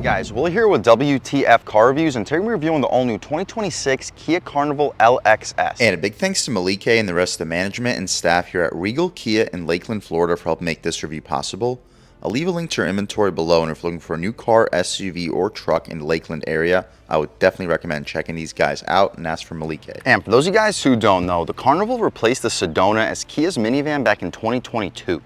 Guys, we're here with W.T.F car reviews, and today we're reviewing the all-new 2026 Kia Carnival LXS. And a big thanks to Malike and the rest of the management and staff here at Regal Kia in Lakeland, Florida for helping make this review possible. I'll leave a link to your inventory below, and if you're looking for a new car, SUV, or truck in the Lakeland area, I would definitely recommend checking these guys out and ask for Malike. And for those of you guys who don't know, the Carnival replaced the Sedona as Kia's minivan back in 2022.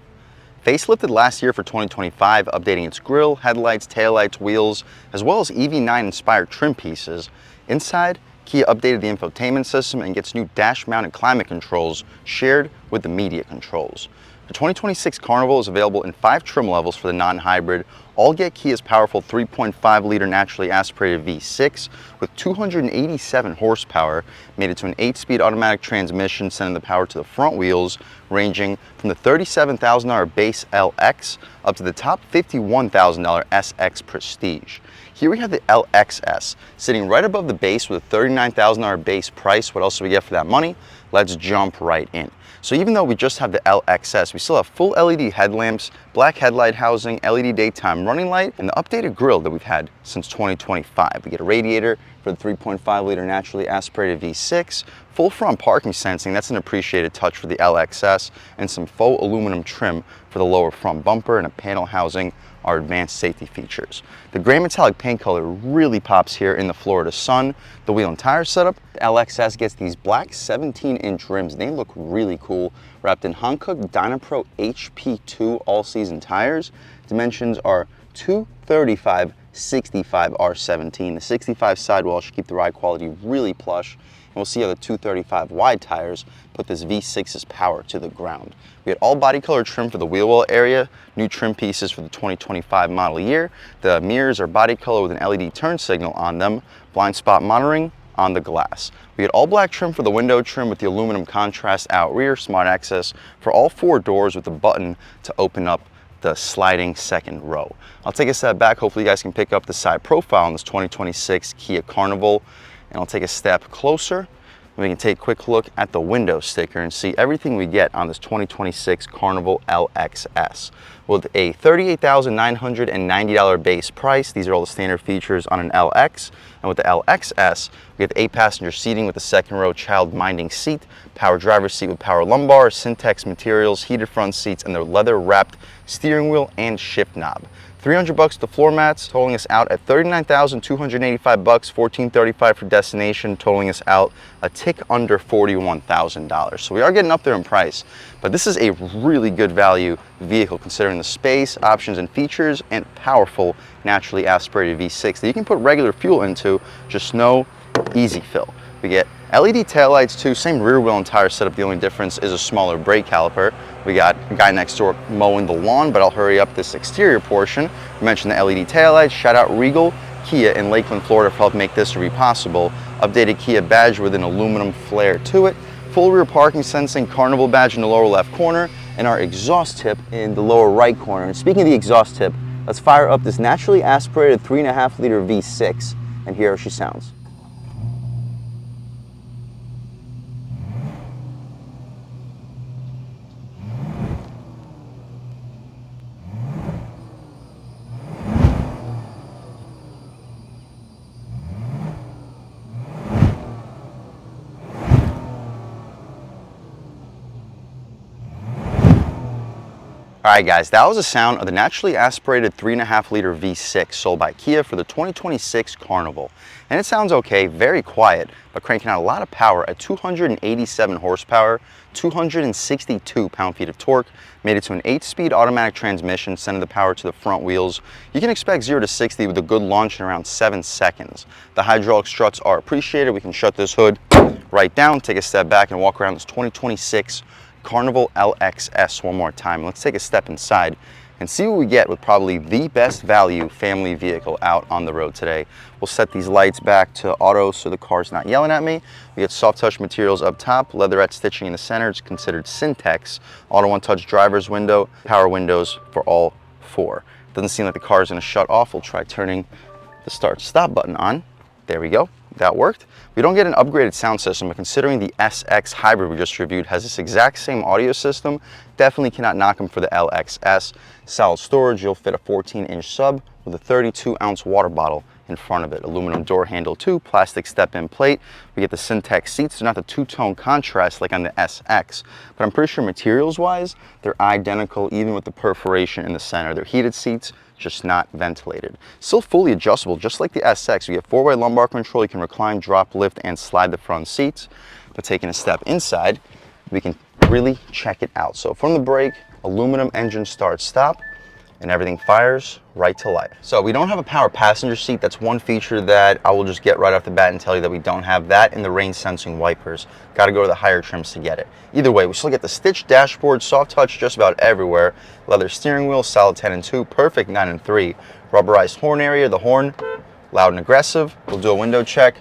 Facelifted last year for 2025, updating its grille, headlights, taillights, wheels, as well as EV9 inspired trim pieces. Inside, Kia updated the infotainment system and gets new dash-mounted climate controls shared with the media controls. The 2026 Carnival is available in 5 trim levels for the non-hybrid. All get Kia's powerful 3.5-liter naturally aspirated V6 with 287 horsepower, made it to an 8-speed automatic transmission, sending the power to the front wheels, ranging from the $37,000 base LX up to the top $51,000 SX Prestige. Here we have the LXS, sitting right above the base with a $39,000 base price. What else do we get for that money? Let's jump right in. So even though we just have the LXS, we still have full LED headlamps, black headlight housing, LED daytime running light, and the updated grille that we've had since 2025. We get a radiator for the 3.5-liter naturally aspirated V6, full front parking sensing, that's an appreciated touch for the LXS, and some faux aluminum trim for the lower front bumper, and a panel housing our advanced safety features. The gray metallic paint color really pops here in the Florida sun. The wheel and tire setup, the LXS gets these black 17-inch rims. They look really cool, wrapped in Hankook Dynapro HP2 all-season tires. Dimensions are 235/65 R17. The 65 sidewall should keep the ride quality really plush, and we'll see how the 235 wide tires put this V6's power to the ground. We had all body color trim for the wheel well area, new trim pieces for the 2025 model year. The mirrors are body color with an LED turn signal on them, blind spot monitoring on the glass. We had all black trim for the window trim with the aluminum contrast out rear, smart access for all 4 doors with the button to open up the sliding second row. I'll take a step back. Hopefully you guys can pick up the side profile on this 2026 Kia Carnival, and I'll take a step closer. We can take a quick look at the window sticker and see everything we get on this 2026 Carnival LXS. With a $38,990 base price, these are all the standard features on an LX. And with the LXS, we have 8-passenger seating with a second row child-minding seat, power driver's seat with power lumbar, Syntex materials, heated front seats, and their leather-wrapped steering wheel and shift knob. $300 to floor mats, totaling us out at $39,285, $1,435 for destination, totaling us out a tick under $41,000. So we are getting up there in price, but this is a really good value vehicle considering the space, options, and features, and powerful naturally aspirated V6 that you can put regular fuel into, just no easy fill. We get LED taillights too, same rear wheel and tire setup. The only difference is a smaller brake caliper. We got a guy next door mowing the lawn, but I'll hurry up this exterior portion. I mentioned the LED taillights. Shout out Regal Kia in Lakeland, Florida for helping make this review possible. Updated Kia badge with an aluminum flare to it. Full rear parking sensing, Carnival badge in the lower left corner, and our exhaust tip in the lower right corner. And speaking of the exhaust tip, let's fire up this naturally aspirated 3.5-liter V6 and hear how she sounds. Alright guys, that was the sound of the naturally aspirated 3.5-liter V6 sold by Kia for the 2026 Carnival. And it sounds okay, very quiet, but cranking out a lot of power at 287 horsepower, 262 pound-feet of torque, made it to an 8-speed automatic transmission, sending the power to the front wheels. You can expect 0 to 60 with a good launch in around 7 seconds. The hydraulic struts are appreciated. We can shut this hood right down, take a step back, and walk around this 2026 Carnival LXS one more time. Let's take a step inside and see what we get with probably the best value family vehicle out on the road today. We'll set these lights back to auto so the car's not yelling at me. We get soft touch materials up top, leatherette stitching in the center. It's considered Syntex. Auto one-touch driver's window, power windows for all 4. Doesn't seem like the car's gonna shut off. We'll try turning the start stop button on. There we go. that worked. We don't get an upgraded sound system, but considering the SX Hybrid we just reviewed has this exact same audio system, definitely cannot knock them for the LXS. Solid storage, you'll fit a 14-inch sub with a 32-ounce water bottle in front of it. Aluminum door handle too, plastic step-in plate. We get the Syntex seats. They're not the two-tone contrast like on the SX, but I'm pretty sure materials-wise, they're identical even with the perforation in the center. They're heated seats, just not ventilated. Still fully adjustable, just like the SX. We have 4-way lumbar control. You can recline, drop, lift, and slide the front seats. But taking a step inside, we can really check it out. So from the brake, aluminum engine start-stop, and everything fires right to life. So we don't have a power passenger seat. That's one feature that I will just get right off the bat and tell you that we don't have that, and the rain sensing wipers. Got to go to the higher trims to get it. Either way, we still get the stitched dashboard, soft touch just about everywhere, leather steering wheel, solid 10 and 2, perfect 9 and 3, rubberized horn area, the horn, loud and aggressive. We'll do a window check.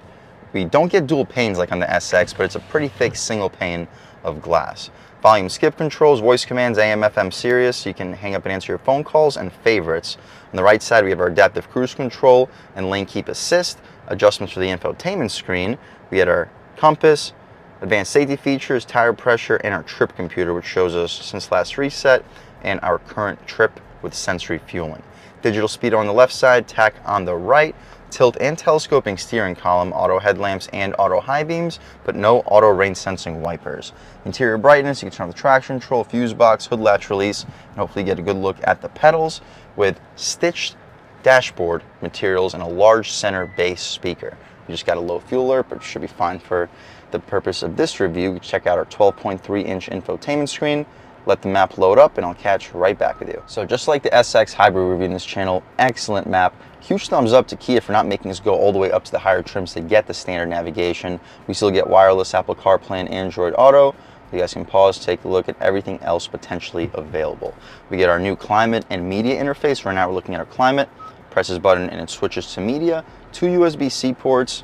We don't get dual panes like on the SX, but it's a pretty thick single pane of glass. Volume skip controls, voice commands, AM, FM, Sirius, so you can hang up and answer your phone calls, and favorites. On the right side, we have our adaptive cruise control and lane keep assist, adjustments for the infotainment screen. We had our compass, advanced safety features, tire pressure, and our trip computer, which shows us since last reset and our current trip with sensory fueling. Digital speedo on the left side, tack on the right, tilt and telescoping steering column, auto headlamps and auto high beams, but no auto rain sensing wipers. Interior brightness, you can turn on the traction control, fuse box, hood latch release, and hopefully get a good look at the pedals with stitched dashboard materials and a large center bass speaker. You just got a low fuel alert, but it should be fine for the purpose of this review. Check out our 12.3-inch infotainment screen. Let the map load up and I'll catch right back with you. So just like the SX Hybrid review in this channel, excellent map. Huge thumbs up to Kia for not making us go all the way up to the higher trims to get the standard navigation. We still get wireless Apple CarPlay and Android Auto. You guys can pause, take a look at everything else potentially available. We get our new climate and media interface. Right now we're looking at our climate. Press this button and it switches to media. 2 USB-C ports,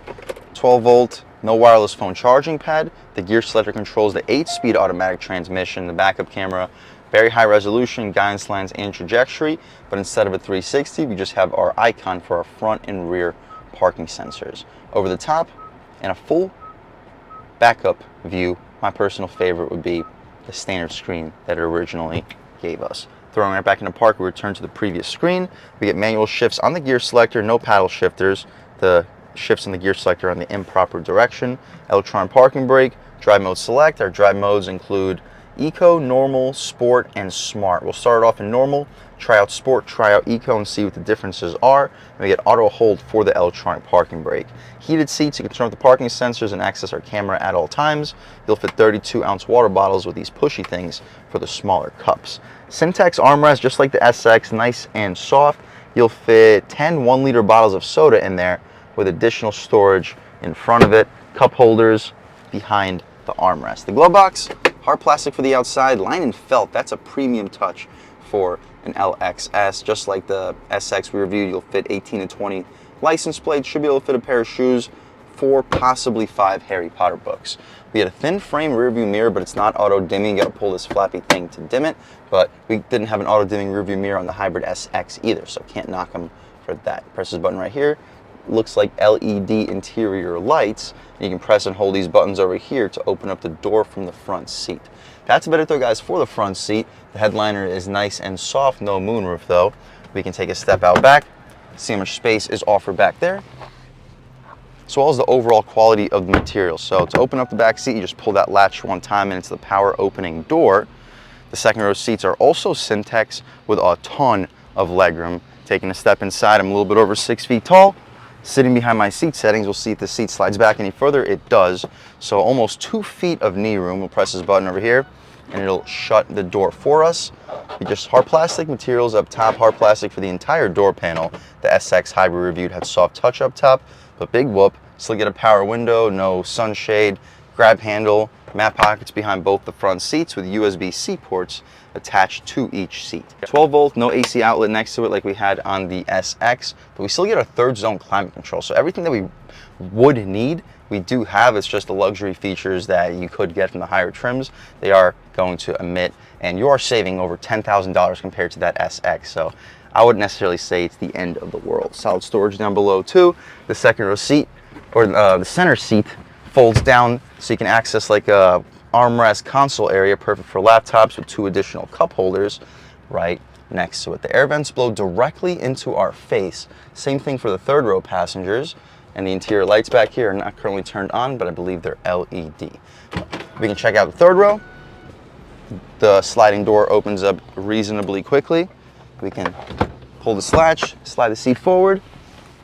12 volt, no wireless phone charging pad. The gear selector controls the 8-speed automatic transmission, the backup camera, very high resolution, guidance lines, and trajectory. But instead of a 360, we just have our icon for our front and rear parking sensors. Over the top, and a full backup view. My personal favorite would be the standard screen that it originally gave us. Throwing right back into park, we return to the previous screen. We get manual shifts on the gear selector, no paddle shifters. The shifts in the gear selector on the improper direction. Electronic parking brake, drive mode select. Our drive modes include Eco, Normal, Sport, and Smart. We'll start off in Normal, try out Sport, try out Eco, and see what the differences are. And we get auto hold for the electronic parking brake. Heated seats, you can turn off the parking sensors and access our camera at all times. You'll fit 32-ounce water bottles with these pushy things for the smaller cups. Syntex armrest, just like the SX, nice and soft. You'll fit 10 1-liter bottles of soda in there with additional storage in front of it, cup holders behind the armrest. The glove box, hard plastic for the outside, lined in felt. That's a premium touch for an LXS. Just like the SX we reviewed, you'll fit 18 and 20 license plates. Should be able to fit a pair of shoes, 4, possibly 5 Harry Potter books. We had a thin frame rear view mirror, but it's not auto dimming. You gotta pull this flappy thing to dim it. But we didn't have an auto dimming rear view mirror on the Hybrid SX either, so can't knock them for that. Press this button right here. Looks like LED interior lights. You can press and hold these buttons over here to open up the door from the front seat. That's about it though, guys, for the front seat. The headliner is nice and soft, no moonroof though. We can take a step out back, see how much space is offered back there, as well as the overall quality of the material. So to open up the back seat, you just pull that latch one time and it's the power opening door. The second row seats are also Syntex with a ton of legroom. Taking a step inside, I'm a little bit over 6 feet tall. Sitting behind my seat settings, we'll see if the seat slides back any further. It does. So almost 2 feet of knee room. We'll press this button over here and it'll shut the door for us. We just hard plastic materials up top, hard plastic for the entire door panel. The SX Hybrid reviewed had soft touch up top, but big whoop. Still get a power window, no sunshade, grab handle, mat pockets behind both the front seats with USB-C ports attached to each seat. 12 volt, no AC outlet next to it like we had on the SX, but we still get a third zone climate control. So everything that we would need, we do have. It's just the luxury features that you could get from the higher trims. They are going to emit, and you are saving over $10,000 compared to that SX. So I wouldn't necessarily say it's the end of the world. Solid storage down below too. The second row seat, the center seat folds down so you can access like a armrest console area, perfect for laptops, with 2 additional cup holders right next to it. The air vents blow directly into our face. Same thing for the third row passengers. And the interior lights back here are not currently turned on, but I believe they're LED. We can check out the third row. The sliding door opens up reasonably quickly. We can pull the latch, slide the seat forward,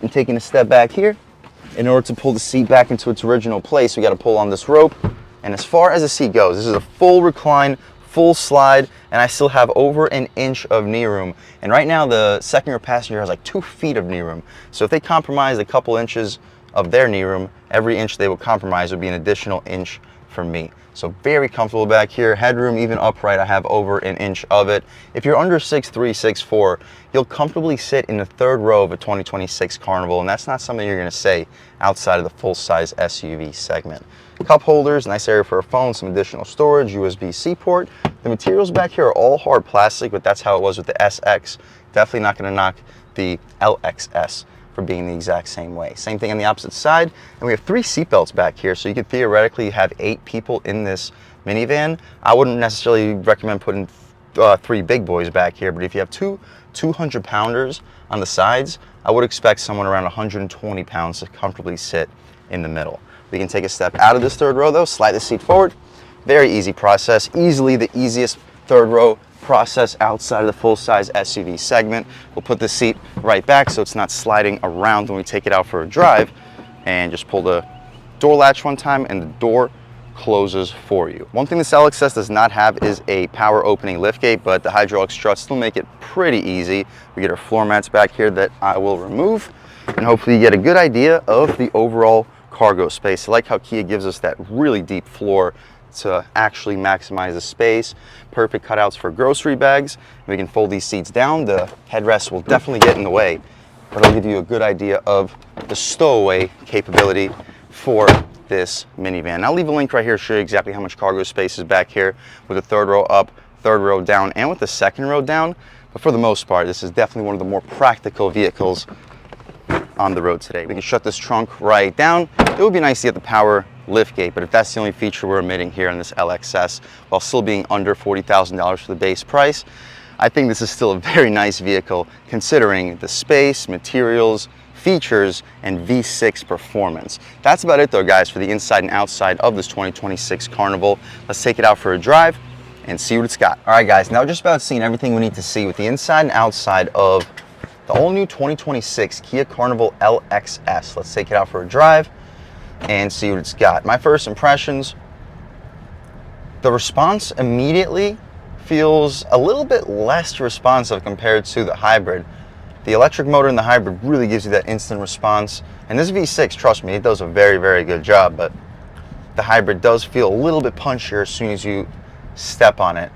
and taking a step back here. In order to pull the seat back into its original place, we got to pull on this rope. And as far as the seat goes, this is a full recline, full slide, and I still have over an inch of knee room. And right now the second row passenger has like 2 feet of knee room. So if they compromise a couple inches of their knee room, every inch they will compromise would be an additional inch for me. So very comfortable back here. Headroom, even upright, I have over an inch of it. If you're under 6'3", 6'4", you'll comfortably sit in the third row of a 2026 Carnival, and that's not something you're gonna say outside of the full-size SUV segment. Cup holders, nice area for a phone, some additional storage, USB-C port. The materials back here are all hard plastic, but that's how it was with the SX. Definitely not gonna knock the LXS for being the exact same way. Same thing on the opposite side, and we have 3 seat belts back here, so you could theoretically have 8 people in this minivan. I wouldn't necessarily recommend putting 3 big boys back here, but if you have 2 200-pounders on the sides, I would expect someone around 120 pounds to comfortably sit in the middle. We can take a step out of this third row though, slide the seat forward. Very easy process, easily the easiest third row process outside of the full-size SUV segment. We'll put the seat right back so it's not sliding around when we take it out for a drive, and just pull the door latch one time and the door closes for you. One thing this LXS does not have is a power opening liftgate, but the hydraulic struts still make it pretty easy. We get our floor mats back here that I will remove, and hopefully you get a good idea of the overall cargo space. I like how Kia gives us that really deep floor to actually maximize the space. Perfect cutouts for grocery bags. We can fold these seats down. The headrest will definitely get in the way, but it'll give you a good idea of the stowaway capability for this minivan. I'll leave a link right here to show you exactly how much cargo space is back here with the third row up, third row down, and with the second row down. But for the most part, this is definitely one of the more practical vehicles on the road today. We can shut this trunk right down. It would be nice to get the power liftgate, but if that's the only feature we're omitting here in this LXS, while still being under $40,000 for the base price, I think this is still a very nice vehicle considering the space, materials, features, and V6 performance. That's about it though, guys, for the inside and outside of this 2026 Carnival. Let's take it out for a drive and see what it's got. All right, guys, now just about seen everything we need to see with the inside and outside of the all-new 2026 Kia Carnival LXS. Let's take it out for a drive and see what it's got. My first impressions, the response immediately feels a little bit less responsive compared to the hybrid. The electric motor in the hybrid really gives you that instant response, and this V6, trust me, it does a very, very good job, but the hybrid does feel a little bit punchier as soon as you step on it.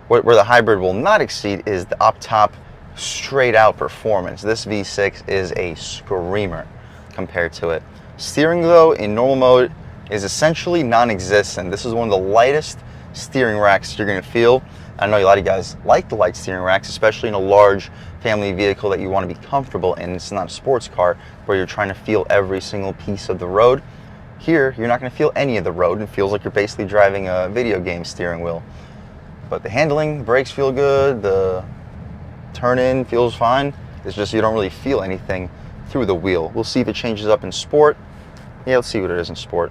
Where the hybrid will not exceed is the up top, straight out performance. This V6 is a screamer compared to it. Steering though in normal mode is essentially non-existent. This is one of the lightest steering racks you're going to feel. I know a lot of you guys like the light steering racks, especially in a large family vehicle that you want to be comfortable in. It's not a sports car where you're trying to feel every single piece of the road. Here, you're not going to feel any of the road. It feels like you're basically driving a video game steering wheel. But the handling, the brakes feel good, the turn-in feels fine. It's just you don't really feel anything through the wheel. We'll see if it changes up in sport. Yeah, let's see what it is in sport.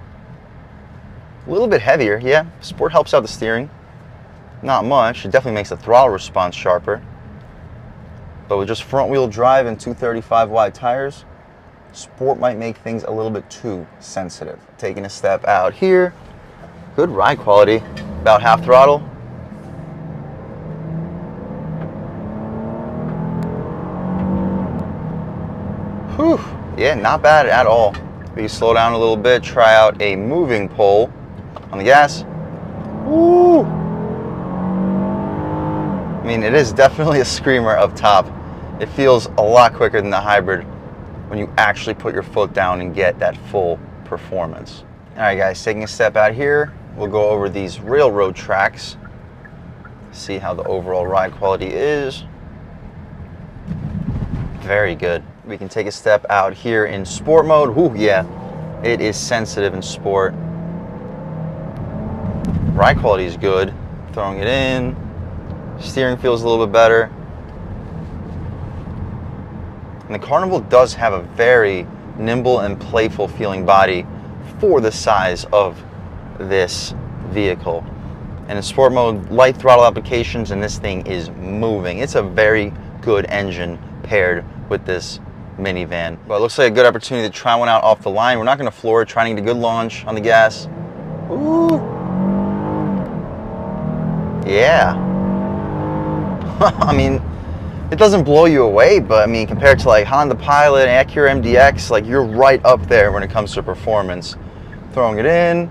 A little bit heavier, yeah. Sport helps out the steering. Not much. It definitely makes the throttle response sharper. But with just front-wheel drive and 235 wide tires, sport might make things a little bit too sensitive. Taking a step out here. Good ride quality. About half throttle. Whew. Yeah, not bad at all. We can slow down a little bit, try out a moving pole on the gas. Woo! I mean, it is definitely a screamer up top. It feels a lot quicker than the hybrid when you actually put your foot down and get that full performance. All right, guys, taking a step out here, we'll go over these railroad tracks, see how the overall ride quality is. Very good. We can take a step out here in sport mode. Ooh, yeah, it is sensitive in sport. Ride quality is good. Throwing it in. Steering feels a little bit better. And the Carnival does have a very nimble and playful feeling body for the size of this vehicle. And in sport mode, light throttle applications, and this thing is moving. It's a very good engine paired with this minivan. But it looks like a good opportunity to try one out off the line. We're not going to floor it, trying to get a good launch on the gas. Ooh. Yeah. I mean, it doesn't blow you away, but I mean, compared to like Honda Pilot, Acura MDX, like you're right up there when it comes to performance. Throwing it in.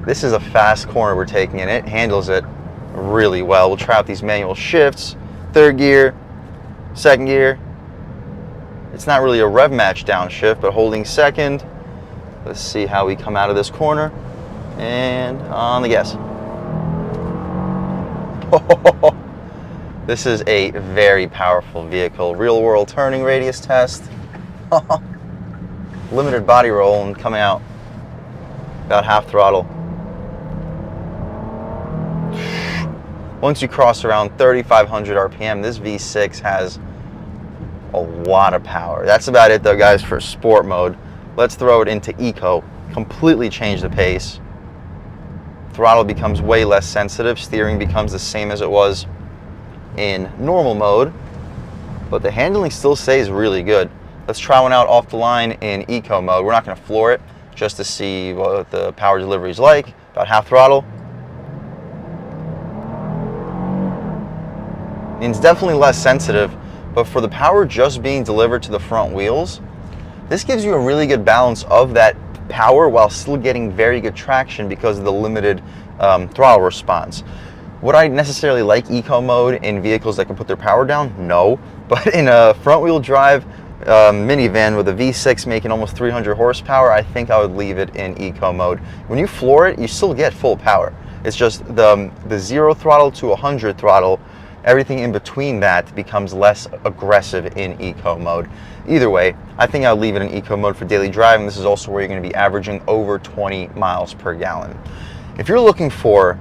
This is a fast corner we're taking in. It handles it really well. We'll try out these manual shifts. Third gear, second gear. It's not really a rev match downshift, but holding second. Let's see how we come out of this corner. And on the gas. This is a very powerful vehicle. Real world turning radius test. Limited body roll and coming out about half throttle. Once you cross around 3,500 RPM, this V6 has a lot of power. That's about it though, guys, for sport mode. Let's throw it into eco. Completely change the pace. Throttle becomes way less sensitive. Steering becomes the same as it was in normal mode, but the handling still stays really good. Let's try one out off the line in eco mode. We're not going to floor it, just to see what the power delivery is like. About half throttle. It's definitely less sensitive, but for the power just being delivered to the front wheels, this gives you a really good balance of that power while still getting very good traction because of the limited throttle response. Would I necessarily like eco mode in vehicles that can put their power down? No, but in a front wheel drive minivan with a V6 making almost 300 horsepower, I think I would leave it in eco mode. When you floor it, you still get full power. It's just the 0 throttle to 100 throttle, everything in between that becomes less aggressive in eco mode. Either way, I think I'll leave it in eco mode for daily driving. This is also where you're going to be averaging over 20 miles per gallon. If you're looking for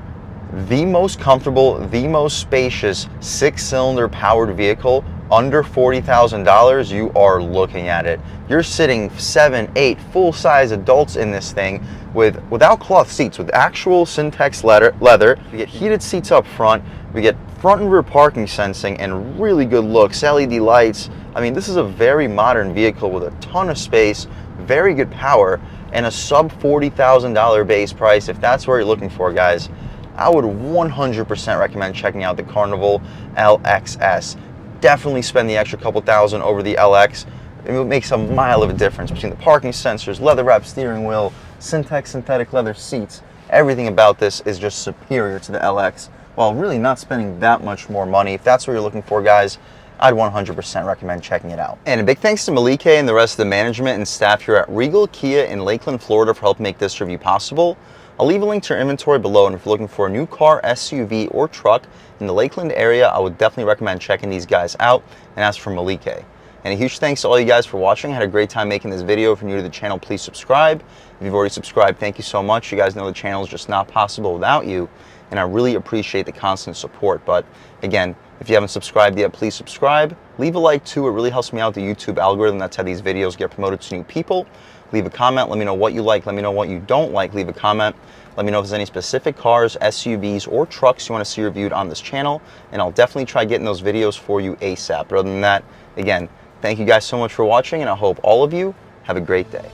the most comfortable, the most spacious 6-cylinder powered vehicle under $40,000, you are looking at it. You're sitting 7, 8 full-size adults in this thing without cloth seats, with actual Syntex leather. We get heated seats up front. We get front and rear parking sensing and really good looks, LED lights. I mean, this is a very modern vehicle with a ton of space, very good power, and a sub $40,000 base price. If that's what you're looking for, guys, I would 100% recommend checking out the Carnival LXS. Definitely spend the extra couple thousand over the LX. It makes a mile of a difference between the parking sensors, leather wrapped steering wheel, Syntex synthetic leather seats. Everything about this is just superior to the LX, while really not spending that much more money. If that's what you're looking for, guys, I'd 100% recommend checking it out. And a big thanks to Malike and the rest of the management and staff here at Regal Kia in Lakeland, Florida for helping make this review possible. I'll leave a link to your inventory below, and if you're looking for a new car, SUV, or truck in the Lakeland area, I would definitely recommend checking these guys out, and ask for Malike. And a huge thanks to all you guys for watching. I had a great time making this video. If you're new to the channel, please subscribe. If you've already subscribed, thank you so much. You guys know the channel is just not possible without you, and I really appreciate the constant support. But again, if you haven't subscribed yet, please subscribe. Leave a like too. It really helps me out with the YouTube algorithm. That's how these videos get promoted to new people. Leave a comment. Let me know what you like. Let me know what you don't like. Leave a comment. Let me know if there's any specific cars, SUVs, or trucks you want to see reviewed on this channel, and I'll definitely try getting those videos for you ASAP. But other than that, again, thank you guys so much for watching, and I hope all of you have a great day.